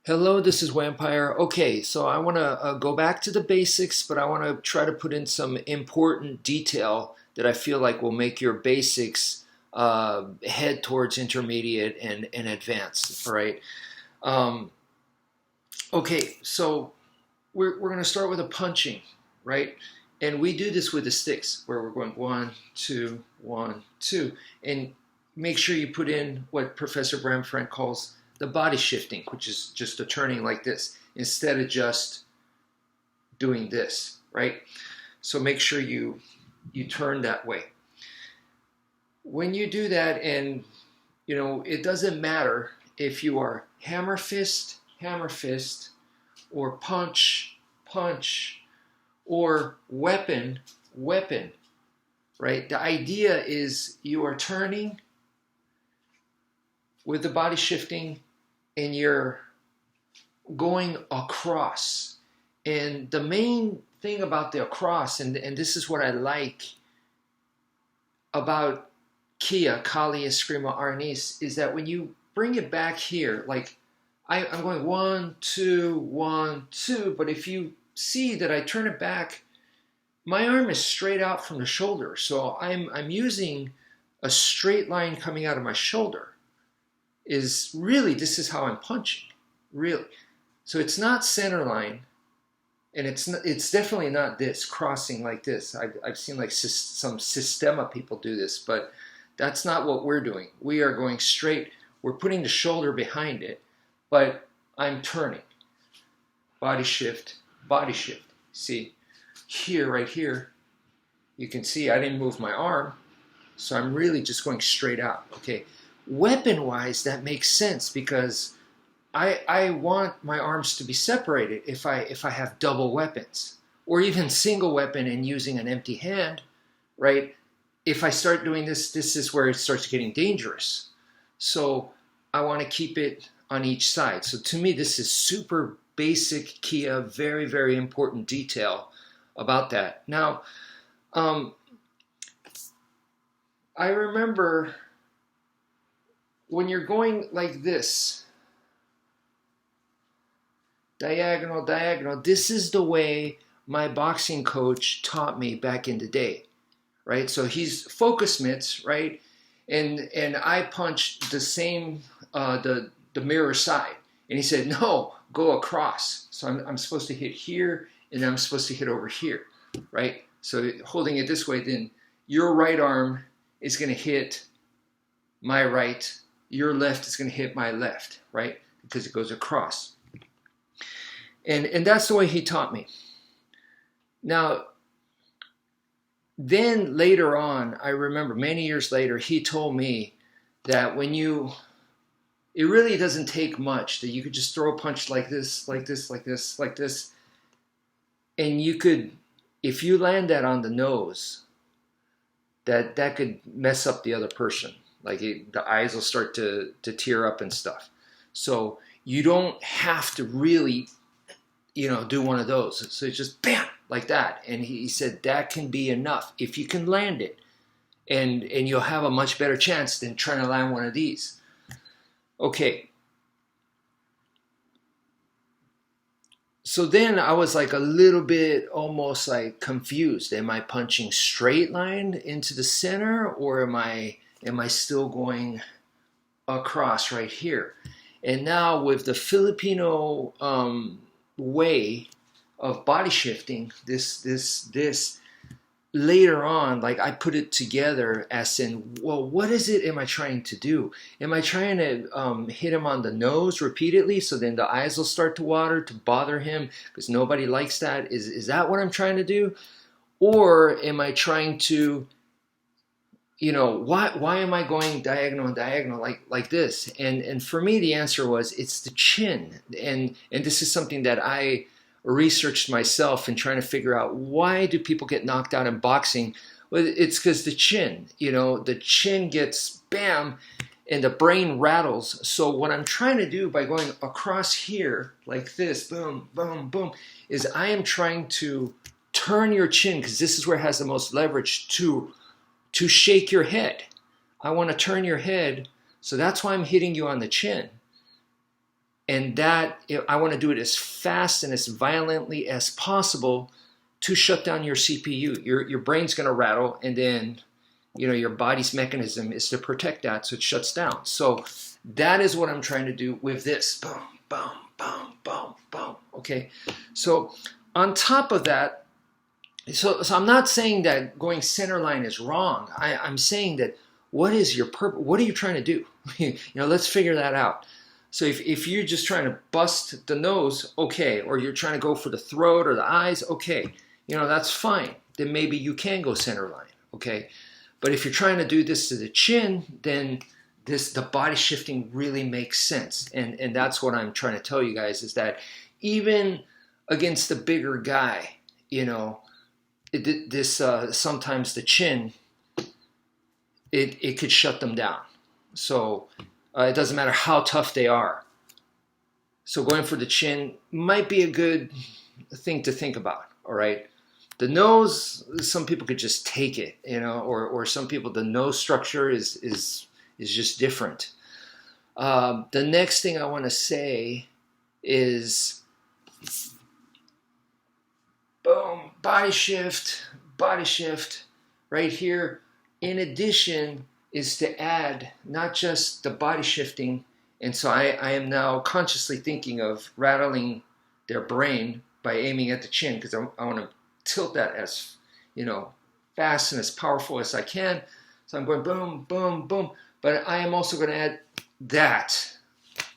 Hello, this is Wmpyr. Okay, so I want to go back to the basics, but I want to try to put in some important detail that I feel like will make your basics head towards intermediate and advanced. All right. Um, okay, so we're going to start with a punching, right? And we do this with the sticks, where we're going 1, 2, 1, 2, and make sure you put in what Professor Bramfrank calls the body shifting, which is just a turning like this, instead of just doing this, right? So make sure you turn that way. When you do that, and it doesn't matter if you are hammer fist, or punch, or weapon, right? The idea is you are turning with the body shifting and you're going across. And the main thing about the across, and this is what I like about Kia, Kali, Escrima, Arnis, is that when you bring it back here, like I'm going 1, 2, 1, 2, but if you see that I turn it back, my arm is straight out from the shoulder. So I'm using a straight line coming out of my shoulder. Is really, this is how I'm punching, really. So it's not center line, and it's definitely not this, crossing like this. I've seen like some Sistema people do this, but that's not what we're doing. We are going straight. We're putting the shoulder behind it, but I'm turning. Body shift, body shift. See, here, right here, you can see I didn't move my arm, so I'm really just going straight out, okay? Weapon-wise, that makes sense because I want my arms to be separated if I have double weapons, or even single weapon and using an empty hand, right? If I start doing this, this is where it starts getting dangerous. So I want to keep it on each side. So to me, this is super basic Kia, very, very important detail about that. Now, I remember when you're going like this, diagonal, this is the way my boxing coach taught me back in the day, right? So he's focus mitts, right? And I punched the same, the mirror side. And he said, no, go across. So I'm supposed to hit here, and I'm supposed to hit over here, right? So holding it this way, then your right arm is going to hit my right, your left is going to hit my left, right? Because it goes across. And that's the way he taught me. Now, then later on, I remember many years later, he told me that it really doesn't take much, that you could just throw a punch like this, like this, like this, like this. And you could, if you land that on the nose, that could mess up the other person. Like the eyes will start to tear up and stuff. So you don't have to really, do one of those. So it's just bam, like that. And he said that can be enough if you can land it. And you'll have a much better chance than trying to land one of these. Okay. So then I was like a little bit almost like confused. Am I punching straight line into the center, or am I still going across right here? And now with the Filipino way of body shifting, this later on, like I put it together as in, well, what is it am I trying to do? Am I trying to hit him on the nose repeatedly so then the eyes will start to water to bother him because nobody likes that? Is that what I'm trying to do? Or am I trying to, why am I going diagonal and diagonal like this? And for me, the answer was it's the chin. And this is something that I researched myself and trying to figure out, why do people get knocked out in boxing? Well, it's because the chin, the chin gets bam and the brain rattles. So what I'm trying to do by going across here like this, boom, boom, boom, is I am trying to turn your chin, because this is where it has the most leverage, to shake your head. I want to turn your head, so that's why I'm hitting you on the chin. And that, I want to do it as fast and as violently as possible to shut down your CPU. Your brain's going to rattle, and then your body's mechanism is to protect that, so it shuts down. So that is what I'm trying to do with this. Boom, boom, boom, boom, boom. Okay. So on top of that, so I'm not saying that going center line is wrong. I'm saying that what is your purpose? What are you trying to do? Let's figure that out. So if you're just trying to bust the nose, okay, or you're trying to go for the throat or the eyes, okay, that's fine. Then maybe you can go center line, okay? But if you're trying to do this to the chin, then the body shifting really makes sense. And that's what I'm trying to tell you guys, is that even against the bigger guy, sometimes the chin, it could shut them down. So it doesn't matter how tough they are. So going for the chin might be a good thing to think about, all right? The nose, some people could just take it, or some people, the nose structure is just different. The next thing I want to say is, boom, body shift, right here. In addition is to add not just the body shifting, and so I am now consciously thinking of rattling their brain by aiming at the chin, because I want to tilt that as fast and as powerful as I can. So I'm going boom, boom, boom, but I am also going to add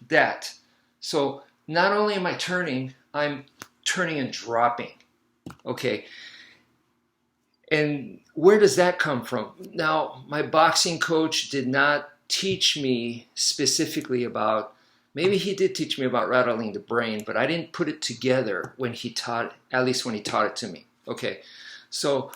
that. So not only am I turning, I'm turning and dropping. Okay. And where does that come from? Now, my boxing coach did not teach me specifically about, maybe he did teach me about rattling the brain, but I didn't put it together when he taught, at least when he taught it to me. Okay, so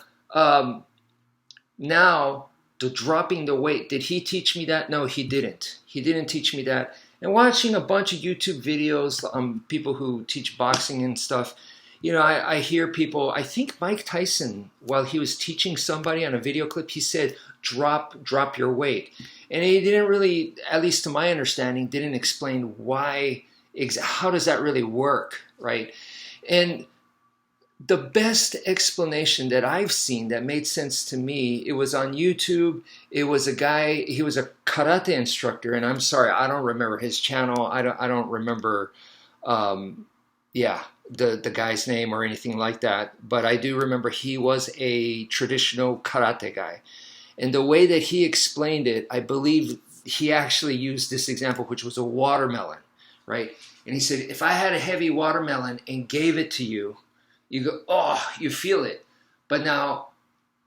now the dropping the weight, did he teach me that? No, he didn't. He didn't teach me that. And watching a bunch of YouTube videos, people who teach boxing and stuff, I hear people, I think Mike Tyson, while he was teaching somebody on a video clip, he said, drop your weight. And he didn't really, at least to my understanding, didn't explain how does that really work, right? And the best explanation that I've seen that made sense to me, it was on YouTube. It was a guy, he was a karate instructor, and I'm sorry, I don't remember his channel. I don't remember, the guy's name or anything like that. But I do remember he was a traditional karate guy. And the way that he explained it, I believe he actually used this example, which was a watermelon, right? And he said, if I had a heavy watermelon and gave it to you, you go, oh, you feel it. But now,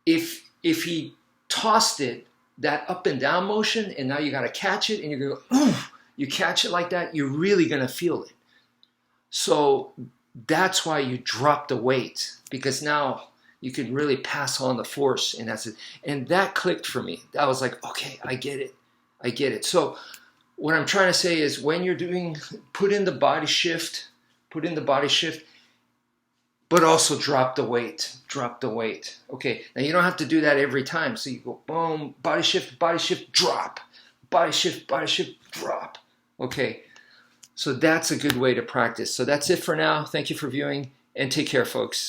if he tossed it, that up and down motion, and now you got to catch it, and you go, ooh, you catch it like that, you're really going to feel it. So that's why you drop the weight, because now you can really pass on the force, and that's it. And that clicked for me. I was like, okay, I get it. So what I'm trying to say is, when you're put in the body shift, but also drop the weight. Okay, now you don't have to do that every time. So you go boom, body shift, drop, body shift, drop. Okay, so that's a good way to practice. So that's it for now. Thank you for viewing, and take care, folks.